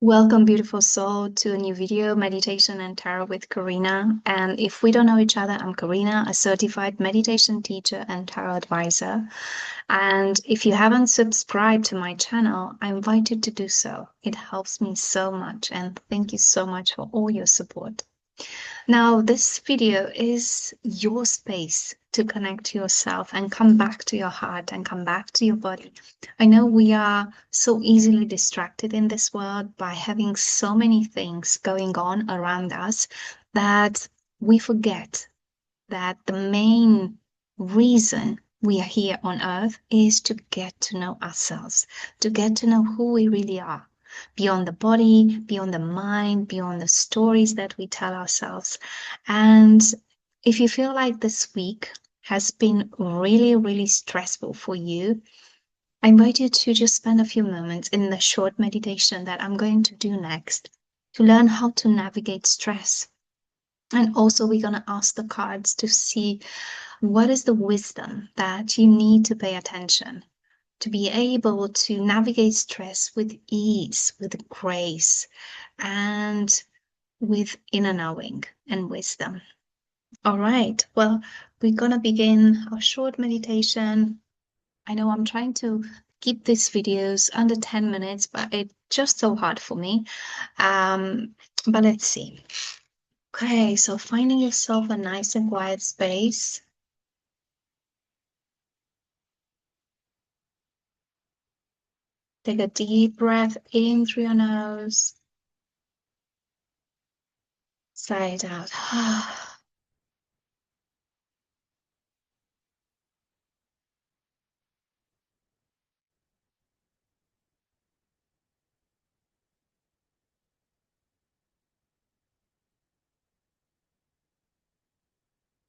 Welcome, beautiful soul, to a new video, Meditation and Tarot with Corina. And if we don't know each other, I'm Corina, a certified meditation teacher and tarot advisor. And if you haven't subscribed to my channel, I invite you to do so. It helps me so much. And thank you so much for all your support. Now, this video is your space to connect to yourself and come back to your heart and come back to your body. I know we are so easily distracted in this world by having so many things going on around us that we forget that the main reason we are here on earth is to get to know ourselves, to get to know who we really are beyond the body, beyond the mind, beyond the stories that we tell ourselves. And if you feel like this week has been really, really stressful for you, I invite you to just spend a few moments in the short meditation that I'm going to do next to learn how to navigate stress. And also, we're going to ask the cards to see what is the wisdom that you need to pay attention to be able to navigate stress with ease, with grace, and with inner knowing and wisdom. All right, well, we're going to begin our short meditation. I know I'm trying to keep these videos under 10 minutes, but it's just so hard for me. But let's see. Okay, so finding yourself a nice and quiet space. Take a deep breath in through your nose. Sigh it out.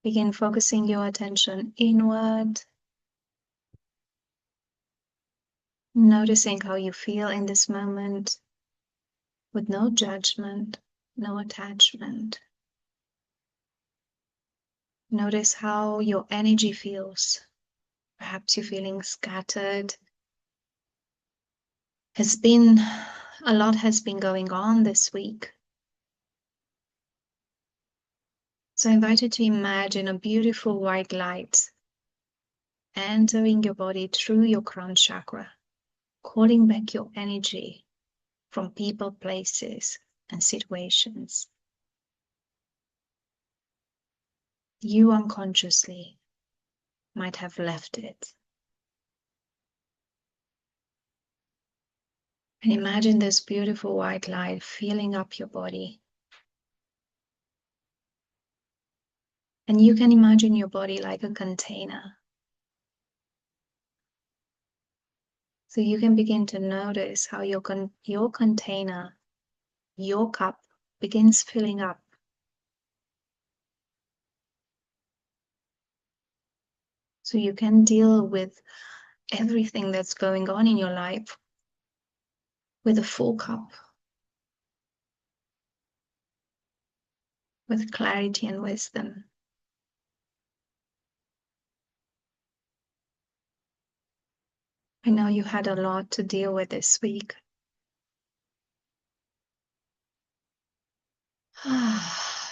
Begin focusing your attention inward, noticing how you feel in this moment with no judgment, no attachment. Notice how your energy feels. Perhaps you're feeling scattered. A lot has been going on this week. So I invite you to imagine a beautiful white light entering your body through your crown chakra, calling back your energy from people, places, and situations. You unconsciously might have left it. And imagine this beautiful white light filling up your body. And you can imagine your body like a container. So you can begin to notice how your container, your cup, begins filling up. So you can deal with everything that's going on in your life with a full cup, with clarity and wisdom. I know you had a lot to deal with this week.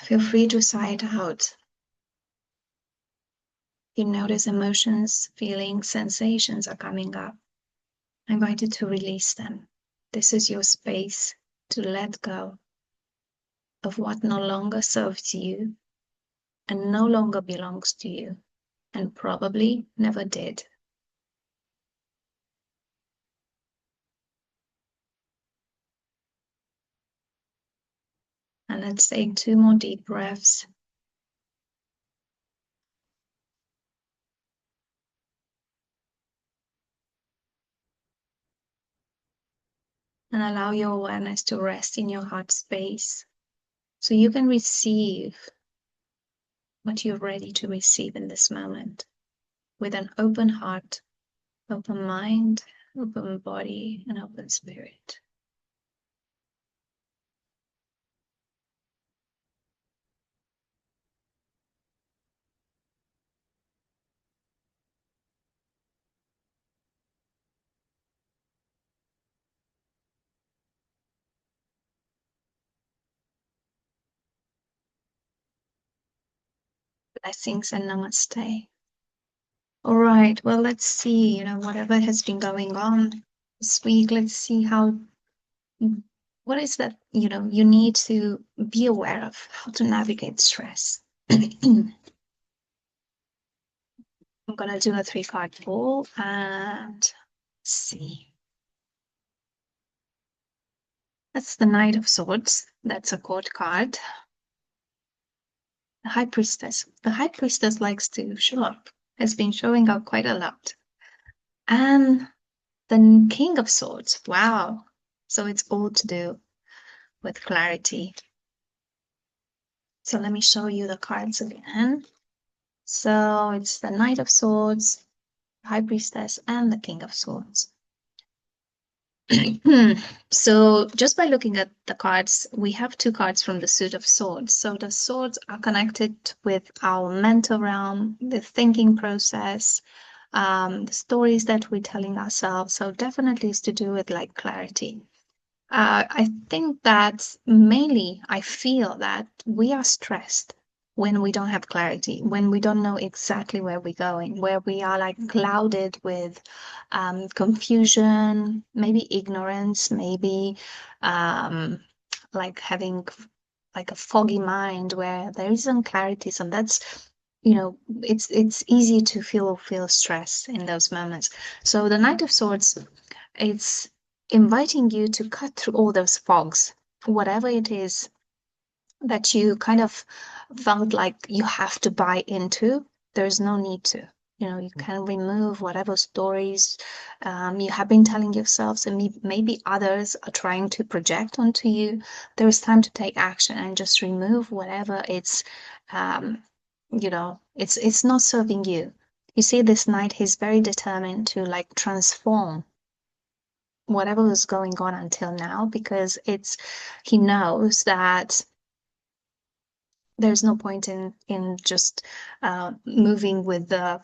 Feel free to sigh it out. You notice emotions, feelings, sensations are coming up. I invite you to release them. This is your space to let go of what no longer serves you and no longer belongs to you and probably never did. And let's take 2 more deep breaths. And allow your awareness to rest in your heart space so you can receive what you're ready to receive in this moment with an open heart, open mind, open body, and open spirit. Blessings and namaste. All right. Well, let's see, whatever has been going on this week, let's see what is that, you need to be aware of how to navigate stress. I'm going to do a 3-card pull and let's see. That's the Knight of Swords. That's a court card. The High Priestess. The High Priestess likes to show up, has been showing up quite a lot. And the King of Swords. Wow. So it's all to do with clarity. So let me show you the cards again. So it's the Knight of Swords, High Priestess, and the King of Swords. So just by looking at the cards, we have 2 cards from the Suit of Swords. So the swords are connected with our mental realm, the thinking process, the stories that we're telling ourselves. So definitely it's to do with like clarity. I think that mainly I feel that we are stressed when we don't have clarity, when we don't know exactly where we're going, where we are like clouded with confusion, maybe ignorance, maybe like having like a foggy mind where there isn't clarity. So that's it's easy to feel stress in those moments. So the Knight of Swords, it's inviting you to cut through all those fogs, whatever it is that you kind of felt like you have to buy into. There's no need to. You can remove whatever stories you have been telling yourselves, and maybe others are trying to project onto you. There is time to take action and just remove whatever um, it's not serving you. You see, this knight, he's very determined to like transform whatever was going on until now, because he knows that there's no point in just moving with the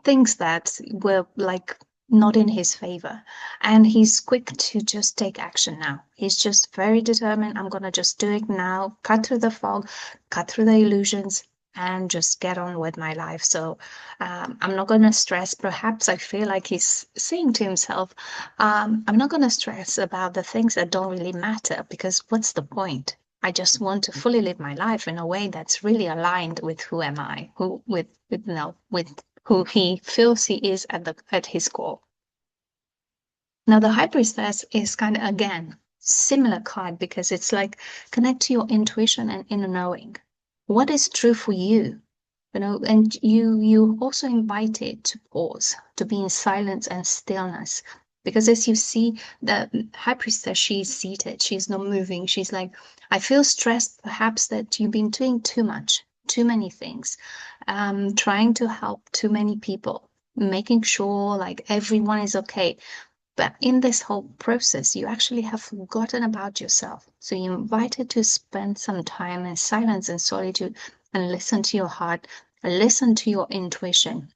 things that were like not in his favor, and he's quick to just take action now. He's just very determined. I'm gonna just do it now, cut through the fog, cut through the illusions, and just get on with my life. So I'm not gonna stress. Perhaps I feel like he's saying to himself, I'm not gonna stress about the things that don't really matter, because what's the point? I just want to fully live my life in a way that's really aligned with who am I, with who he feels he is at his core. Now the High Priestess is kind of again similar card, because it's like connect to your intuition and inner knowing. What is true for you? And you also invited to pause, to be in silence and stillness. Because as you see, the High Priestess, she's seated, she's not moving. She's like, I feel stressed, perhaps that you've been doing too much, too many things, trying to help too many people, making sure like everyone is okay. But in this whole process, you actually have forgotten about yourself. So you're invited to spend some time in silence and solitude and listen to your heart, listen to your intuition.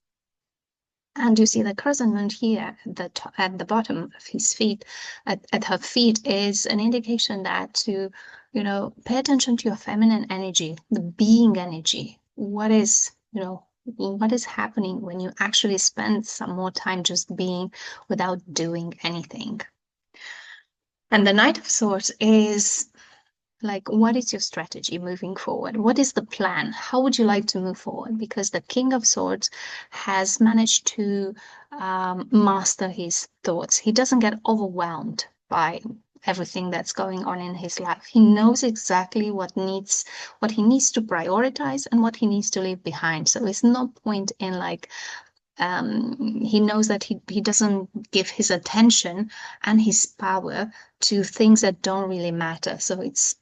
And you see the crescent moon here at the bottom of his feet, at her feet, is an indication that to, pay attention to your feminine energy, the being energy. What is happening when you actually spend some more time just being without doing anything. And the Knight of Swords is like, what is your strategy moving forward? What is the plan? How would you like to move forward? Because the King of Swords has managed to master his thoughts. He doesn't get overwhelmed by everything that's going on in his life. He knows exactly what he needs to prioritize and what he needs to leave behind. So it's no point in like he knows that he doesn't give his attention and his power to things that don't really matter. So it's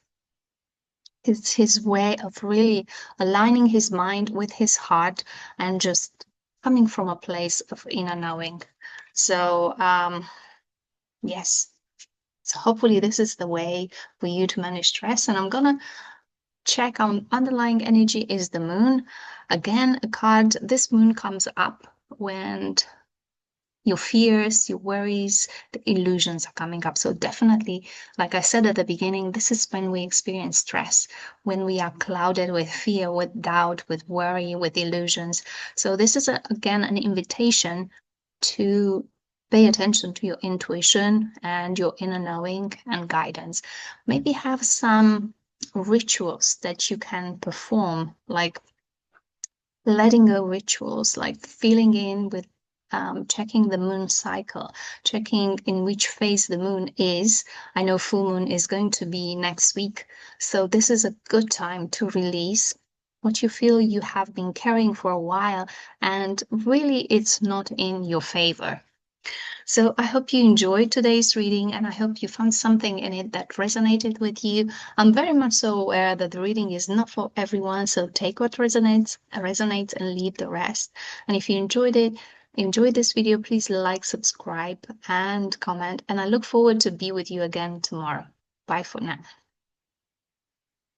his way of really aligning his mind with his heart and just coming from a place of inner knowing. So yes, so hopefully this is the way for you to manage stress. And I'm gonna check on underlying energy is the moon. Again, a card, this moon comes up when your fears, your worries, the illusions are coming up. So definitely, like I said at the beginning, this is when we experience stress, when we are clouded with fear, with doubt, with worry, with illusions. So this is again an invitation to pay attention to your intuition and your inner knowing and guidance. Maybe have some rituals that you can perform, like letting go rituals, like feeling in with checking the moon cycle, checking in which phase the moon is. I know full moon is going to be next week, so this is a good time to release what you feel you have been carrying for a while, and really it's not in your favor. So I hope you enjoyed today's reading, and I hope you found something in it that resonated with you. I'm very much so aware that the reading is not for everyone, so take what resonates and leave the rest. And if you enjoyed this video, please like, subscribe, and comment. And I look forward to be with you again tomorrow. Bye for now.